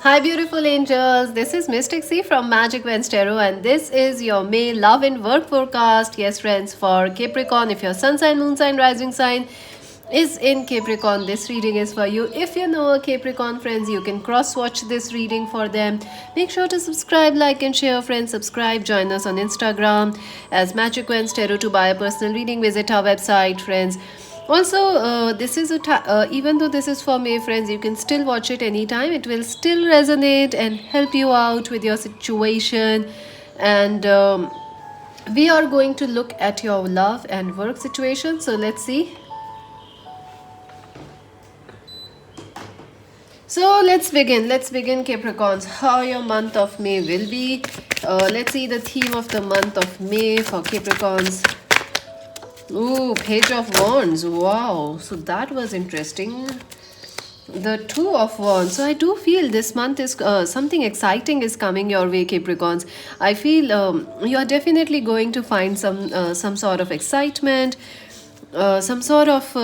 Hi, beautiful angels. This is Mystic C from Magic Vents Tarot, and this is your May love and work forecast. Yes, friends, for Capricorn, if your sun sign, moon sign, rising sign is in Capricorn, this reading is for you. If you know a Capricorn, friends, you can cross watch this reading for them. Make sure to subscribe, like, and share. Friends, subscribe. Join us on Instagram as Magic Vents Tarot to buy a personal reading. Visit our website, friends. Also, this is even though this is for May, friends, you can still watch it anytime. It will still resonate and help you out with your situation. And we are going to look at your love and work situation. So let's see. So let's begin. Let's begin, Capricorns. How your month of May will be. Let's see the theme of the month of May for Capricorns. Ooh, Page of Wands. Wow. So that was interesting. The Two of Wands. So I do feel this month is something exciting is coming your way, Capricorns. I feel you are definitely going to find some sort of excitement, some sort of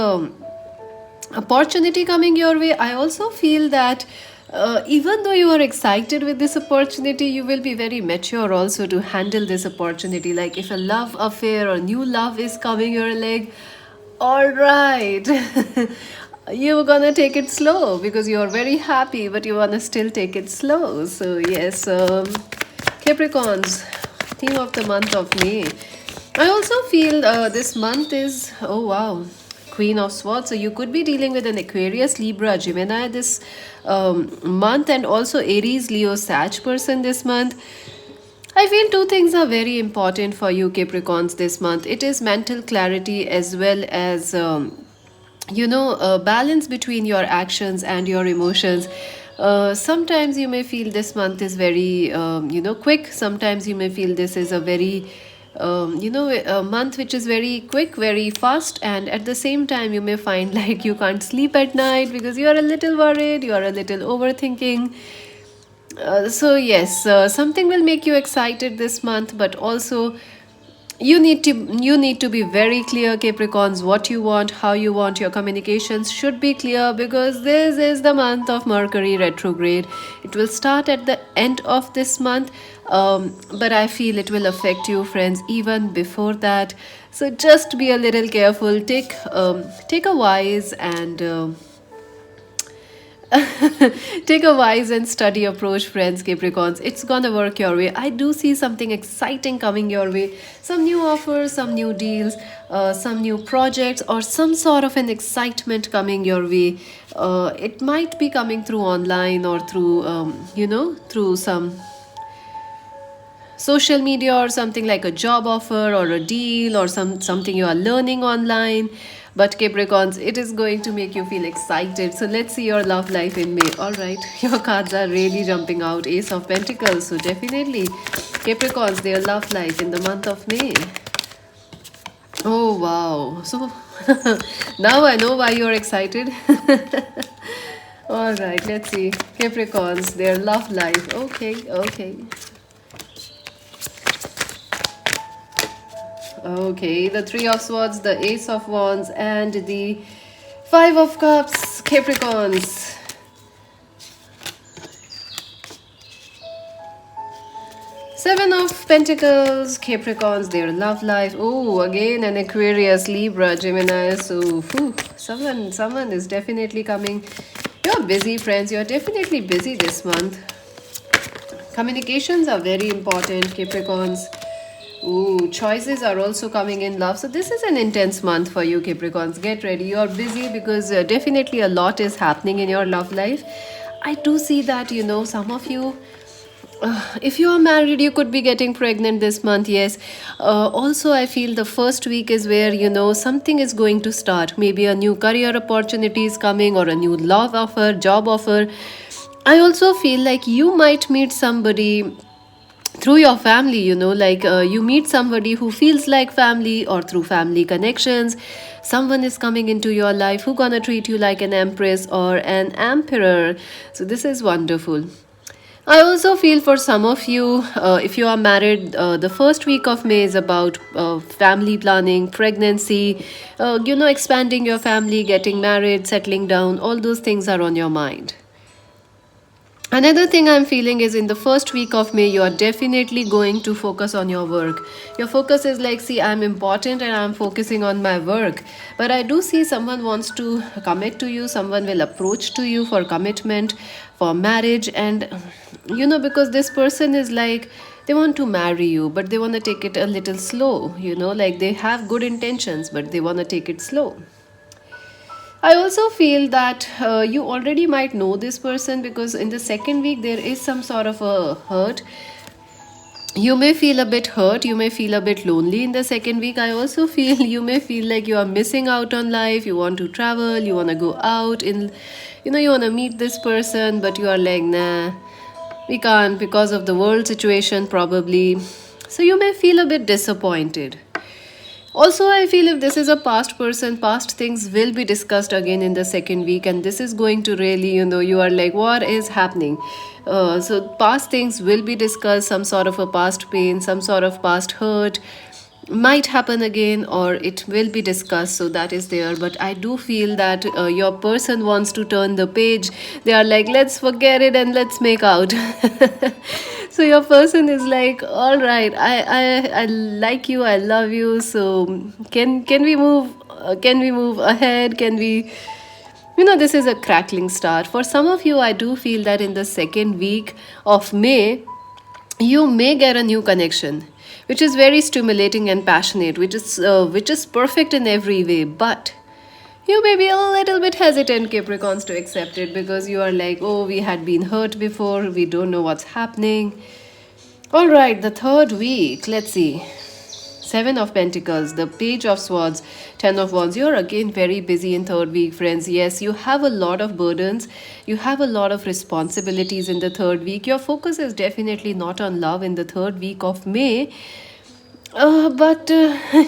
opportunity coming your way. I also feel that even though you are excited with this opportunity, you will be very mature also to handle this opportunity. Like if a love affair or new love is coming your leg, all right. You're gonna take it slow because you're very happy, but you wanna still take it slow. So yes, Capricorns, theme of the month of May. I also feel this month is, oh wow, Queen of Swords. So you could be dealing with an Aquarius, Libra, Gemini this month, and also Aries, Leo, Sag person this month. I feel two things are very important for you, Capricorns, this month. It is mental clarity as well as, a balance between your actions and your emotions. Sometimes you may feel this month is very, quick. Sometimes you may feel this is a very a month which is very quick, very fast, and at the same time you may find like you can't sleep at night because you are a little worried, you are a little overthinking. So yes, something will make you excited this month, but also you need to be very clear, Capricorns, what you want, how you want. Your communications should be clear because this is the month of Mercury retrograde. It will start at the end of this month, but I feel it will affect you, friends, even before that. So just be a little careful. Take a wise and take a wise and study approach, friends, Capricorns. It's gonna work your way. I do see something exciting coming your way. Some new offers, some new deals, some new projects, or some sort of an excitement coming your way. It might be coming through online or through, through some social media or something like a job offer or a deal or something you are learning online. But Capricorns, it is going to make you feel excited. So let's see your love life in May. All right, your cards are really jumping out. Ace of Pentacles. So definitely Capricorns, their love life in the month of May. Oh wow. So now I know why you're excited. All right, let's see Capricorns, their love life. Okay. Okay, the Three of Swords, the Ace of Wands, and the Five of Cups, Capricorns. Seven of Pentacles, Capricorns, their love life. Oh, again an Aquarius, Libra, Gemini. So, someone is definitely coming. You're busy, friends. You're definitely busy this month. Communications are very important, Capricorns. Ooh, choices are also coming in love. So this is an intense month for you, Capricorns. Get ready. You're busy because definitely a lot is happening in your love life. I do see that, some of you, if you are married, you could be getting pregnant this month. Yes. Also, I feel the first week is where, something is going to start. Maybe a new career opportunity is coming or a new love offer, job offer. I also feel like you might meet somebody through your family, you meet somebody who feels like family, or through family connections someone is coming into your life who gonna treat you like an empress or an emperor. So this is wonderful. I also feel for some of you, if you are married, the first week of May is about family planning, pregnancy, expanding your family, getting married, settling down. All those things are on your mind. Another thing I'm feeling is in the first week of May, you are definitely going to focus on your work. Your focus is like, see, I'm important and I'm focusing on my work. But I do see someone wants to commit to you, someone will approach to you for commitment, for marriage. And, because this person is like, they want to marry you, but they want to take it a little slow, like they have good intentions, but they want to take it slow. I also feel that you already might know this person because in the second week there is some sort of a hurt. You may feel a bit hurt, you may feel a bit lonely in the second week. I also feel you may feel like you are missing out on life, you want to travel, you want to go out you want to meet this person, but you are like, nah, we can't because of the world situation, probably. So you may feel a bit disappointed. Also, I feel if this is a past person, past things will be discussed again in the second week, and this is going to really, you are like, what is happening? So, past things will be discussed, some sort of a past pain, some sort of past hurt might happen again, or it will be discussed. So, that is there. But I do feel that your person wants to turn the page. They are like, let's forget it and let's make out. So your person is like, all right, I like you, I love you, so can we move ahead, can we, this is a crackling start. For some of you, I do feel that in the second week of May you may get a new connection which is very stimulating and passionate, which is perfect in every way, but you may be a little bit hesitant, Capricorns, to accept it because you are like, oh, we had been hurt before, we don't know what's happening. All right, the third week, let's see. Seven of Pentacles, the Page of Swords, Ten of Wands. You're again very busy in third week, friends. Yes, you have a lot of burdens. You have a lot of responsibilities in the third week. Your focus is definitely not on love in the third week of May. But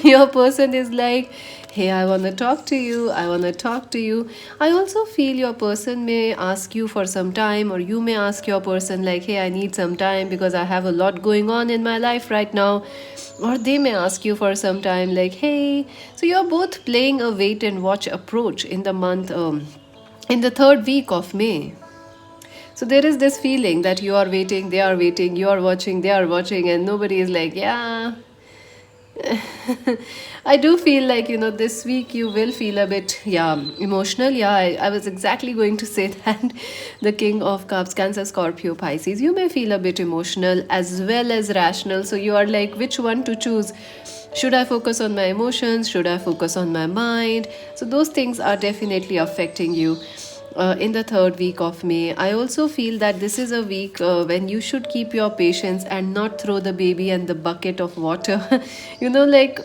your person is like, hey, I want to talk to you, I want to talk to you. I also feel your person may ask you for some time, or you may ask your person like, hey, I need some time because I have a lot going on in my life right now. Or they may ask you for some time like, hey. So you're both playing a wait and watch approach in the month, in the third week of May. So there is this feeling that you are waiting, they are waiting, you are watching, they are watching, and nobody is like, yeah. I do feel like, this week you will feel a bit, emotional. I was exactly going to say that. The King of Cups, Cancer, Scorpio, Pisces. You may feel a bit emotional as well as rational. So you are like, which one to choose? Should I focus on my emotions? Should I focus on my mind? So those things are definitely affecting you in the third week of May. I also feel that this is a week when you should keep your patience and not throw the baby and the bucket of water. Like,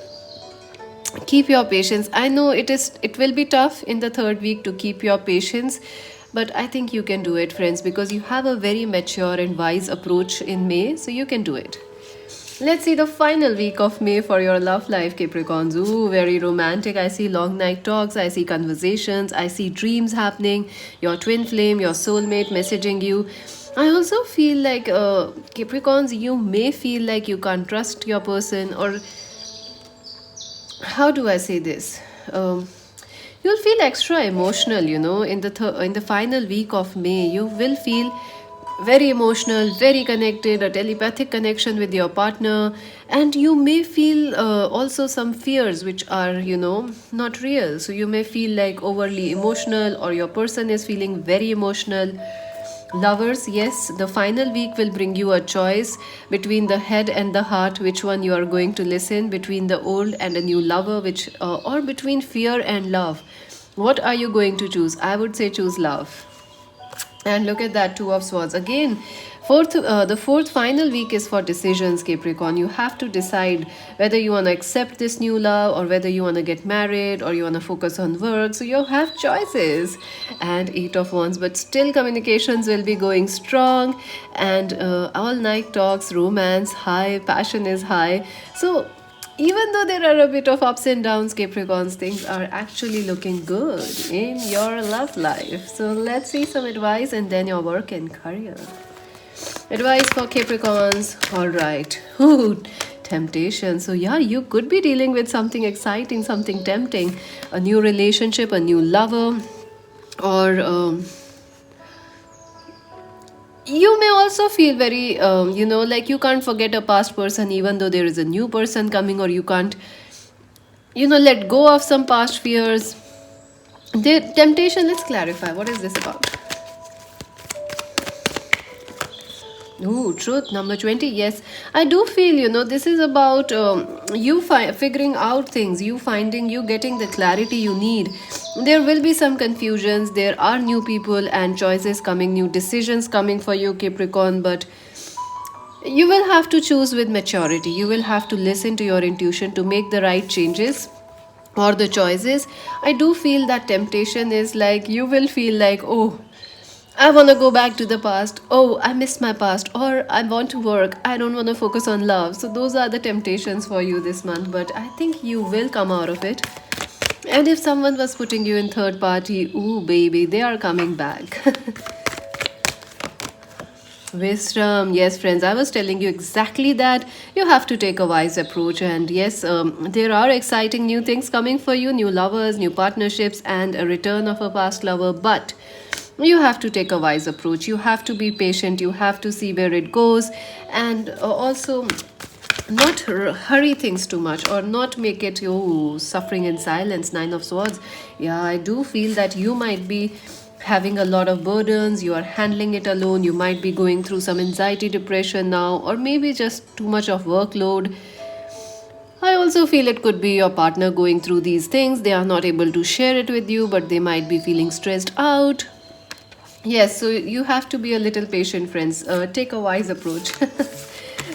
keep your patience. I know it will be tough in the third week to keep your patience, but I think you can do it, friends, because you have a very mature and wise approach in May, so you can do it. Let's see the final week of May for your love life, Capricorns. Ooh, very romantic. I see long night talks, I see conversations, I see dreams happening, your twin flame, your soulmate messaging you. I also feel like, Capricorns, you may feel like you can't trust your person, or how do I say this? You'll feel extra emotional, in the final week of May. You will feel very emotional, very connected, a telepathic connection with your partner, and you may feel also some fears which are, not real. So you may feel like overly emotional, or your person is feeling very emotional. Lovers, yes, the final week will bring you a choice between the head and the heart, which one you are going to listen, between the old and a new lover, or between fear and love. What are you going to choose? I would say choose love. And look at that, Two of Swords. Again, the fourth final week is for decisions, Capricorn. You have to decide whether you want to accept this new love, or whether you want to get married, or you want to focus on work. So you have choices. And Eight of Wands, but still communications will be going strong, and all night talks, romance high, passion is high. So even though there are a bit of ups and downs, Capricorns, things are actually looking good in your love life. So let's see some advice and then your work and career. Advice for Capricorns. All right. Ooh, temptation. So yeah, you could be dealing with something exciting, something tempting, a new relationship, a new lover, or You may also feel very like you can't forget a past person even though there is a new person coming, or you can't let go of some past fears. The temptation, let's clarify what is this about. Ooh, truth number 20. Yes, I do feel, this is about you figuring out things, you getting the clarity you need. There will be some confusions, there are new people and choices coming, new decisions coming for you, Capricorn, but you will have to choose with maturity. You will have to listen to your intuition to make the right changes or the choices. I do feel that temptation is like you will feel like, oh, I want to go back to the past. Oh, I miss my past. Or I want to work. I don't want to focus on love. So, those are the temptations for you this month. But I think you will come out of it. And if someone was putting you in third party, ooh, baby, they are coming back. Wisdom, yes, friends, I was telling you exactly that. You have to take a wise approach, and yes, there are exciting new things coming for you, new lovers, new partnerships, and a return of a past lover. But you have to take a wise approach. You have to be patient. You have to see where it goes, and also not hurry things too much, or not make it you suffering in silence. Nine of Swords. Yeah, I do feel that you might be having a lot of burdens, you are handling it alone, you might be going through some anxiety, depression now, or maybe just too much of workload. I also feel it could be your partner going through these things. They are not able to share it with you, but they might be feeling stressed out. Yes, so you have to be a little patient, friends. Take a wise approach.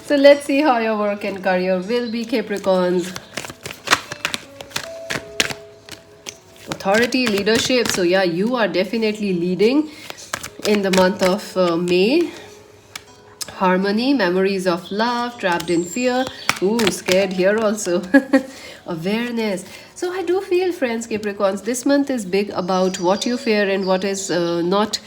So let's see how your work and career will be, Capricorns. Authority, leadership. So yeah, you are definitely leading in the month of May. Harmony, memories of love, trapped in fear. Ooh, scared here also. Awareness. So I do feel, friends, Capricorns, this month is big about what you fear and what is not.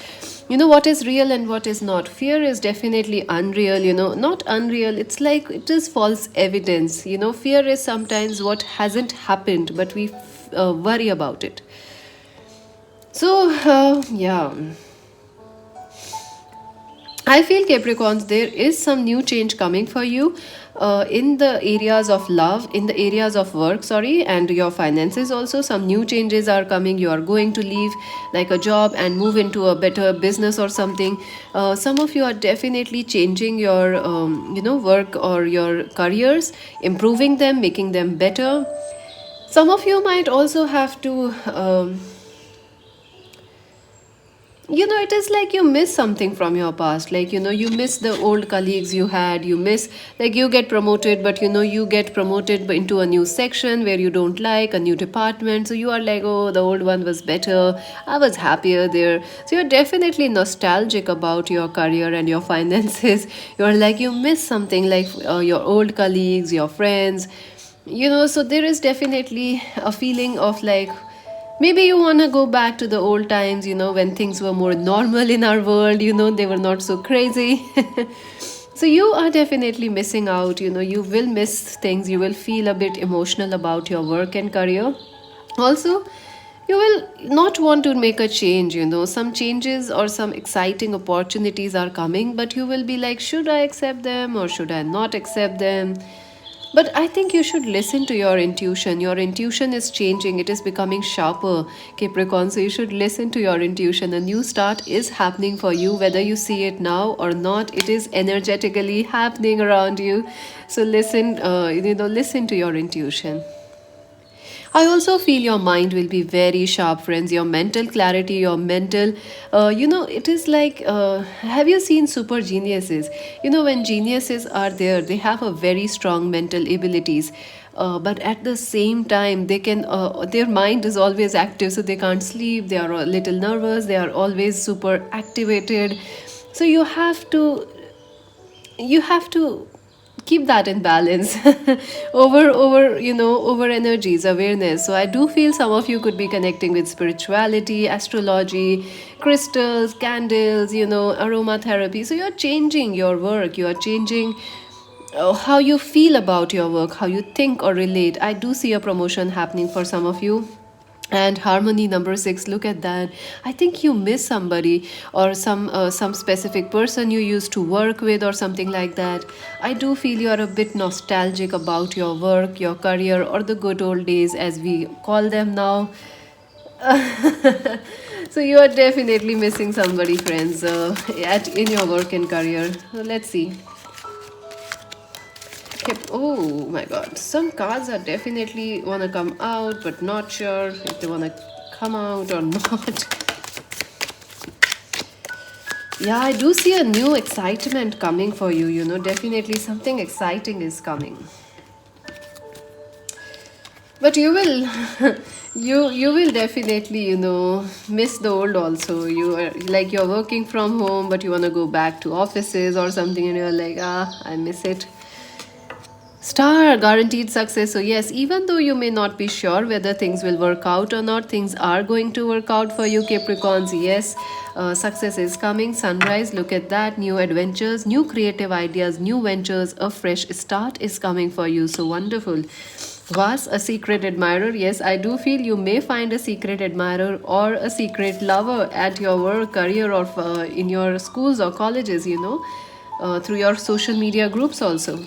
What is real and what is not. Fear is definitely unreal, not unreal. It's like it is false evidence. Fear is sometimes what hasn't happened, but we worry about it. So, yeah. I feel, Capricorns, there is some new change coming for you in the areas of love, in the areas of work, sorry, and your finances also. Some new changes are coming. You are going to leave like a job and move into a better business or something. Some of you are definitely changing your, work or your careers, improving them, making them better. Some of you might also have to it is like you miss something from your past, like you miss the old colleagues you had, you miss, like, you get promoted, but you get promoted into a new section where you don't like, a new department, so you are like, oh, the old one was better, I was happier there. So you're definitely nostalgic about your career and your finances. You're like, you miss something, like your old colleagues, your friends, so there is definitely a feeling of like, maybe you want to go back to the old times, when things were more normal in our world, they were not so crazy. So you are definitely missing out, you will miss things, you will feel a bit emotional about your work and career. Also, you will not want to make a change, some changes or some exciting opportunities are coming, but you will be like, should I accept them or should I not accept them? But I think you should listen to your intuition. Your intuition is changing, it is becoming sharper, Capricorn. So you should listen to your intuition. A new start is happening for you, whether you see it now or not. It is energetically happening around you. So listen, listen to your intuition. I also feel your mind will be very sharp, friends. Your mental clarity, your mental, it is like, have you seen super geniuses? When geniuses are there, they have a very strong mental abilities. But at the same time, they can, their mind is always active, so they can't sleep. They are a little nervous. They are always super activated. So you have to keep that in balance. Over energies, awareness. So I do feel some of you could be connecting with spirituality, astrology, crystals, candles, aromatherapy. So you're changing your work, you are changing how you feel about your work, how you think or relate. I do see a promotion happening for some of you. And harmony number 6, look at that. I think you miss somebody, or some specific person you used to work with or something like that. I do feel you are a bit nostalgic about your work, your career, or the good old days as we call them now. So you are definitely missing somebody, friends, at in your work and career. So let's see. Yep. Oh my god. Some cards are definitely wanna come out, but not sure if they wanna come out or not. Yeah, I do see a new excitement coming for you, definitely something exciting is coming. But you will you will definitely, miss the old also. You are like you're working from home, but you wanna go back to offices or something, and you're like, I miss it. Star guaranteed success. So, yes, even though you may not be sure whether things will work out or not, things are going to work out for you, Capricorns. Yes, success is coming. Sunrise, look at that. New adventures, new creative ideas, new ventures, a fresh start is coming for you. So wonderful. Was a secret admirer. Yes, I do feel you may find a secret admirer or a secret lover at your work, career, or in your schools or colleges, through your social media groups also.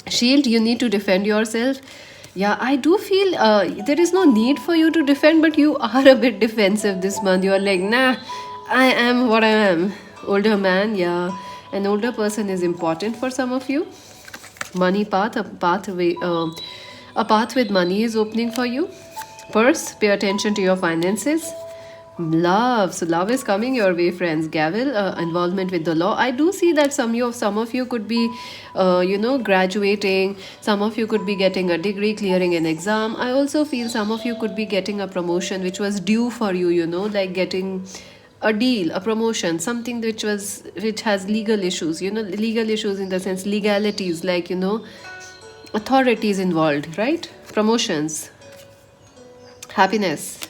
Shield, you need to defend yourself. Yeah, I do feel there is no need for you to defend, but you are a bit defensive this month. You are like, nah, I am what I am. Older man, yeah. An older person is important for some of you. Money path, a path with money is opening for you. Purse, pay attention to your finances. Love, so love is coming your way, friends. Gavel, involvement with the law. I do see that some of you could be, graduating. Some of you could be getting a degree, clearing an exam. I also feel some of you could be getting a promotion which was due for you. Like getting a deal, a promotion, something which has legal issues. Legal issues in the sense legalities, like authorities involved, right? Promotions, happiness.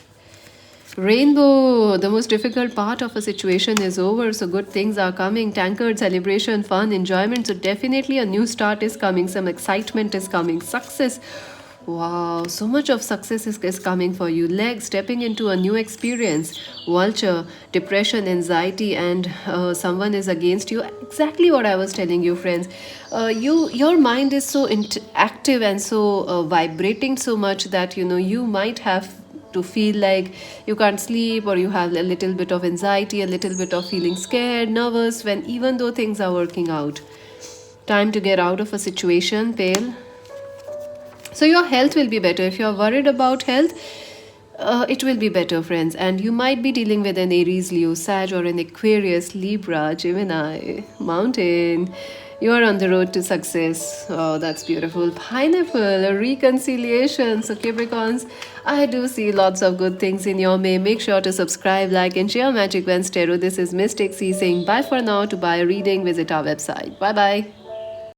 Rainbow, the most difficult part of a situation is over, so good things are coming. Tankard, celebration, fun, enjoyment. So, definitely a new start is coming, some excitement is coming, success. Wow, so much of success is coming for you. Leg, stepping into a new experience. Vulture, depression, anxiety, and someone is against you. Exactly what I was telling you, friends. Your mind is so active and so vibrating so much that you might have to feel like you can't sleep, or you have a little bit of anxiety, a little bit of feeling scared, nervous, when even though things are working out. Time to get out of a situation, pale. So your health will be better. If you're worried about health, it will be better, friends. And you might be dealing with an Aries, Leo, Sag, or an Aquarius, Libra, Gemini, Mountain. You are on the road to success. Oh, that's beautiful. Pineapple, a reconciliation. So, Capricorns, I do see lots of good things in your May. Make sure to subscribe, like, and share Magic Wednesday Tarot. This is Mystic C saying bye for now. To buy a reading, visit our website. Bye bye.